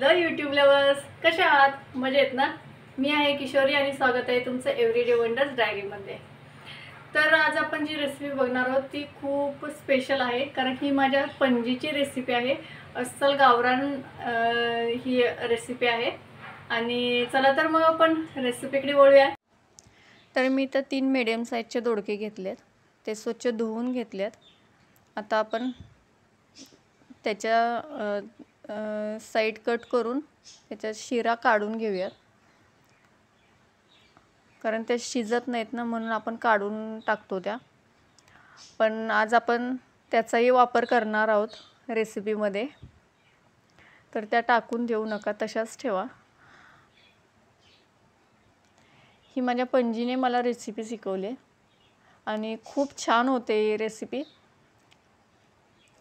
Hello YouTube lovers, कशा आहात? मजेत ना? मी आहे किशोरी आणि स्वागत आहे तुमचं एव्हरीडे वंडर्स डायरीमध्ये। तर आज आपण जी रेसिपी बघणार आहोत ती खूप स्पेशल आहे, कारण ही माझ्या पणजीची रेसिपी आहे। अस्सल गावरान ही रेसिपी आहे। आणि चला तर मग आपण रेसिपीकडे वळूया। तर मी तर 3 मीडियम साईजचे दोडके घेतलेत, ते स्वच्छ धुवून घेतलेत। आता आपण त्याच्या साइड कट करून त्याच्या शिरा काढून घेऊयात, कारण ते शिजत नाहीत ना, म्हणून आपण काढून टाकतो त्या। पण आज आपण त्याचाही वापर करणार आहोत रेसिपीमध्ये, तर त्या टाकून देऊ नका, तशाच ठेवा। ही माझ्या पणजीने मला रेसिपी शिकवली आणि खूप छान होते ही रेसिपी।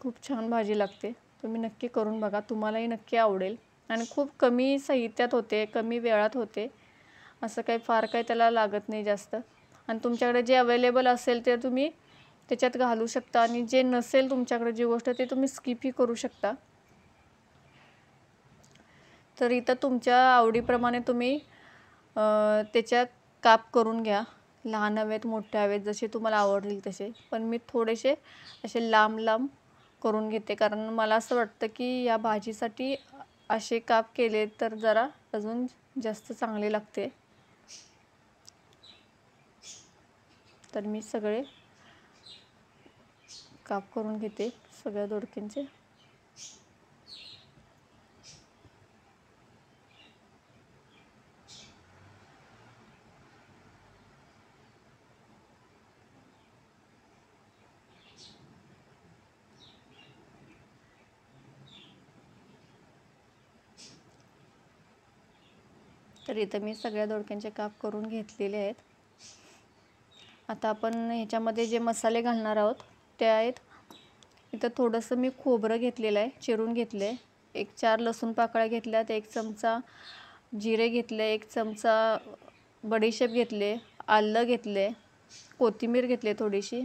खूप छान भाजी लागते, तुम्ही नक्की करून बघा, तुम्हालाही नक्की आवडेल। आणि खूप कमी साहित्यात होते, कमी वेळात होते, असं काही फार काही त्याला लागत नाही जास्त। आणि तुमच्याकडे जे अवेलेबल असेल ते तुम्ही त्याच्यात घालू शकता, आणि जे नसेल तुमच्याकडे जी गोष्ट ते तुम्ही स्किपही करू शकता। तर इथं तुमच्या आवडीप्रमाणे तुम्ही त्याच्यात काप करून घ्या, लहान हवेत मोठे हवेत जसे तुम्हाला आवडतील तसे। पण मी थोडेसे असे लांब लांब करून घेते, कारण मला असं वाटतं की या भाजीसाठी असे काप केले तर जरा अजून जास्त चांगले लागते। तर मी सगळे काप करून घेते सगळ्या दोडक्यांचे। तर इथं मी सगळ्या दोडक्यांचे काप करून घेतलेले आहेत। आता आपण ह्याच्यामध्ये जे मसाले घालणार आहोत ते आहेत, इथं थोडंसं मी खोबरं घेतलेलं आहे, चिरून घेतले। 1-4 लसूण पाकळ्या घेतल्यात, 1 चमचा जिरे घेतले, 1 चमचा बडीशेप घेतले, आलं घेतले, कोथिंबीर घेतले थोडीशी,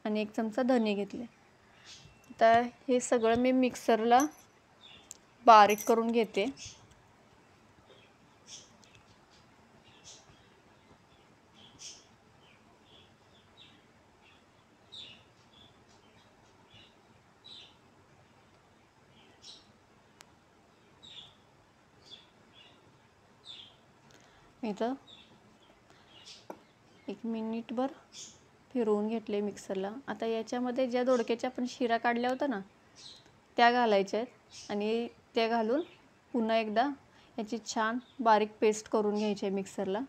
आणि 1 चमचा धने घेतले। आता हे सगळं मी मिक्सरला बारीक करून घेते। इथं 1 मिनिटभर फिरवून घेतले मिक्सरला। आता याच्यामध्ये ज्या दोडक्याच्या आपण शिरा काढल्या होत्या ना त्या घालायच्या आहेत, आणि त्या घालून पुन्हा एकदा याची छान बारीक पेस्ट करून घ्यायची आहे मिक्सरला।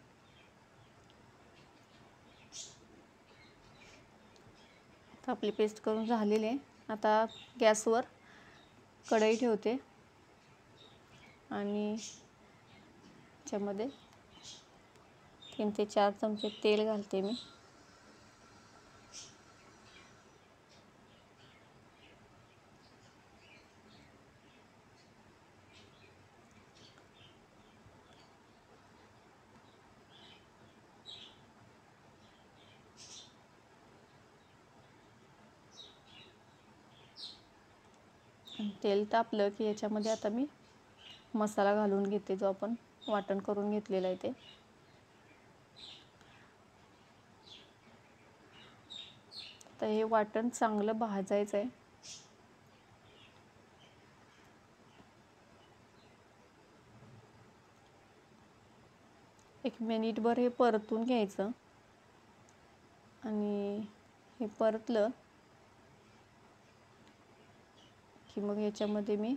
आता आपली पेस्ट करून झालेली आहे। आता गॅसवर कढई ठेवते आणि त्याच्यामध्ये 3 ते 4 चमचे तेल घालते मी। तेल तापलं की याच्यामध्ये आता मी मसाला घालून घेते, जो आपण वाटण करून घेतलेला आहे ते। तर हे वाटण चांगलं भाजायचं आहे। एक मिनिटभर हे परतून घ्यायचं, आणि हे परतलं की मग याच्यामध्ये मी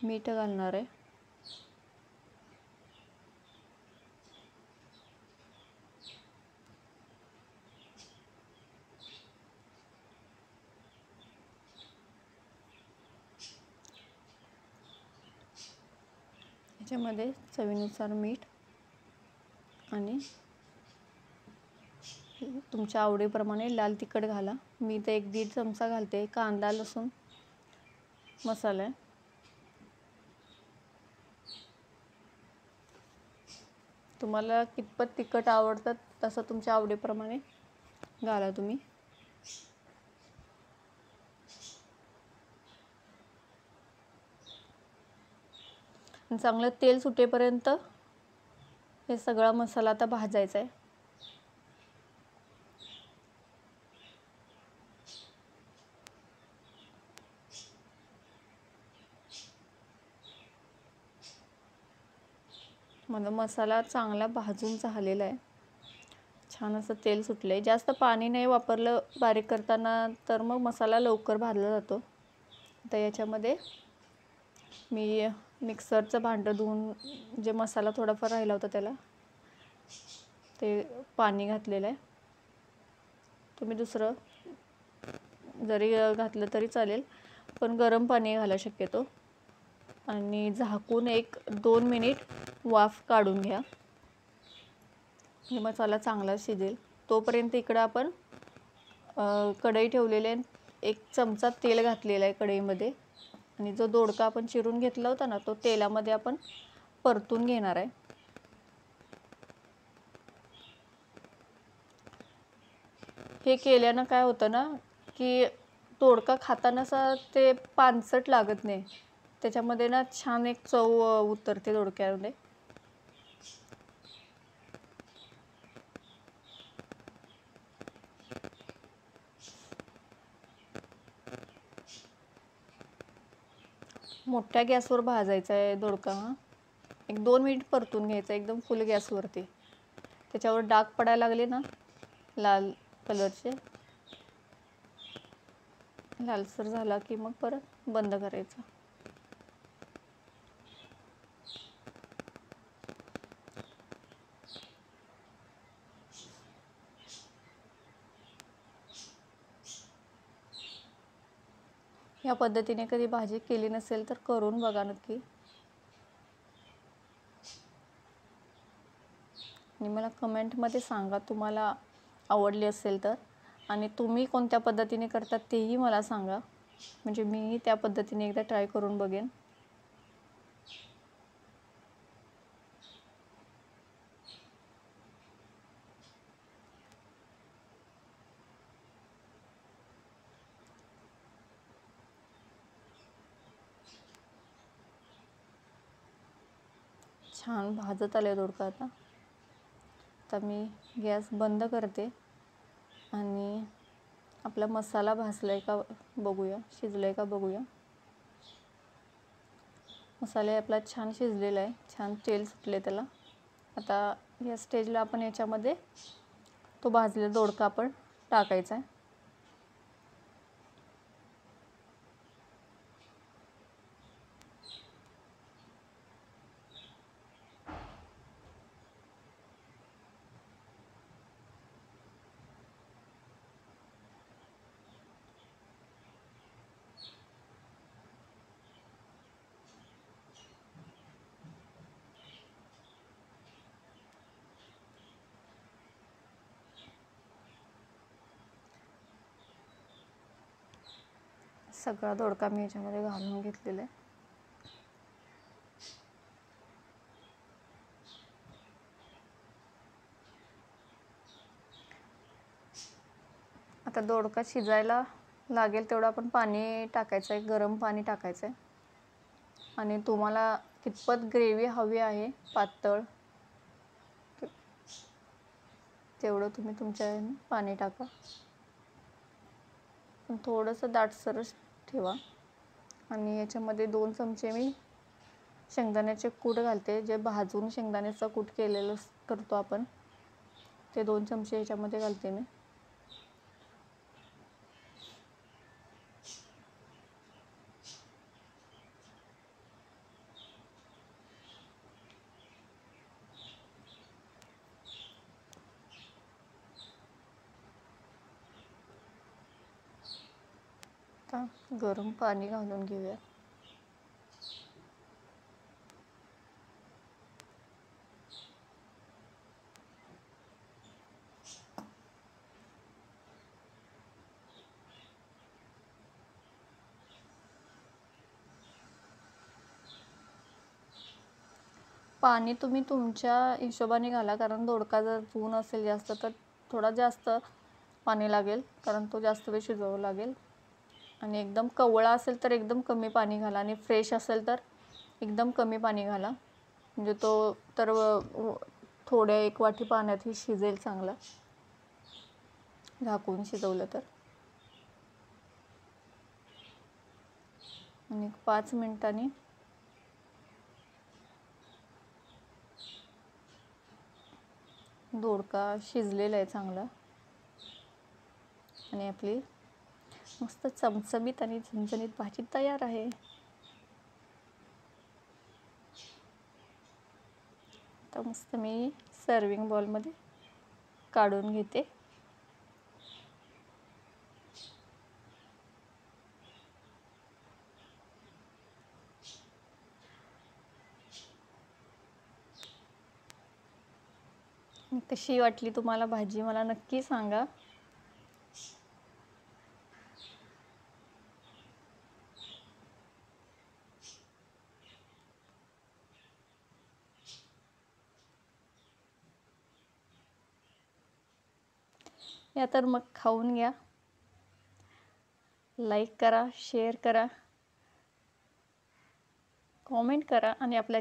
मीठ घालणार आहे। याच्यामध्ये चवीनुसार मीठ, आणि तुमच्या आवडीप्रमाणे लाल तिखट घाला। मी तर 1-1.5 चमचा घालते। कांदा लसूण मसाला आहे। तुम्हाला कितपत तिखट आवडतं तसं तुमच्या आवडीप्रमाणे घाला तुम्ही। चांगलं तेल सुटेपर्यंत हे सगळा मसाला आता भाजायचा आहे. माझा मसाला चांगला भाजून झालेला आहे. छान असं तेल सुटलं आहे. जास्त पाणी नाही वापरलं बारीक करताना, तर मग मसाला लवकर भाजला जातो. आता याच्यामध्ये मी मिक्सरचं भांडं धुवून जे मसाला थोडाफार राहिला होता त्याला ते पाणी घातलेलं आहे. तुम्ही दुसरं जरी घातलं तरी चालेल, पण गरम पाणी घाला शक्यतो. आणि झाकून 1-2 मिनिट वाफ काढून घ्या. हे मसाला चांगला शिजेल तोपर्यंत इकडं आपण कढई ठेवलेली आहे. 1 चमचा तेल घातलेला आहे कढईमध्ये आणि जो दोडका आपण चिरून घेतला होता ना, तो तेलामध्ये आपण परतून घेणार आहे. हे केल्यानं काय होतं ना, की दोडका खाताना असं ते पानसट लागत नाही. त्याच्यामध्ये ना छान एक चव उतरते दोडक्यामध्ये. मोठ्या गॅसवर भाजायचा आहे दोडका. 1-2 मिनिट परतून घ्यायचा एकदम फुल गॅसवरती. त्याच्यावर डाग पडायला लागले ना लाल कलरचे, लालसर झाला की मग परत बंद करायचा. या पद्धतीने कधी भाजी केली नसेल तर करून बघा नक्की. आणि मला कमेंटमध्ये सांगा तुम्हाला आवडली असेल तर, आणि तुम्ही कोणत्या पद्धतीने करतात तेही मला सांगा, म्हणजे मीही त्या पद्धतीने एकदा ट्राय करून बघेन. छान भाजत आले दोडका. आता मी गॅस बंद करते आणि आपला मसाला भाजलाय का बघूया, शिजलाय का बघूया. मसाला आपला छान शिजलेला आहे, छान तेल सुटले त्याला. आता या स्टेजला आपण याच्यामध्ये तो भाजलेला दोडका आपण टाकायचा आहे. सगळा दोडका मी याच्यामध्ये घालून घेतलेला आहे. आता दोडका शिजायला लागेल तेवढं आपण पाणी टाकायचं आहे, गरम पाणी टाकायचं आहे. आणि तुम्हाला कितपत ग्रेव्ही हवी आहे पातळ तेवढं तुम्ही तुमच्या पाणी टाका. पण थोडंसं दाटसरच ठेवा. आणि याच्यामध्ये 2 चमचे मी शेंगदाण्याचे कूट घालते, जे भाजून शेंगदाण्याचा कूट केलेलं करतो आपण, ते 2 चमचे याच्यामध्ये घालते मी. आता गरम पाणी घालून घेऊया. पाणी तुम्ही तुमच्या हिशोबाने घाला, कारण दोडका जर जून असेल जास्त तर थोडा जास्त पाणी लागेल, कारण तो जास्त वेळ शिजवावा लागेल. आणि एकदम कवळा असेल तर एकदम कमी पाणी घाला, आणि फ्रेश असेल तर एकदम कमी पाणी घाला, म्हणजे तो तर थोड्या 1 वाटी पाण्यातही शिजेल चांगला, झाकून शिजवलं तर. आणि 5 मिनिटांनी दोडका शिजलेला आहे चांगला आणि आपली मस्त चमचमीत आणि झणझणीत भाजी तयार आहे. आता मस्त मी सर्विंग बॉलमध्ये काढून घेते. कशी वाटली तुम्हाला भाजी मला नक्की सांगा. या तर मग खाऊन घ्या, लाईक करा, शेअर करा, कॉमेंट करा आणि आपल्या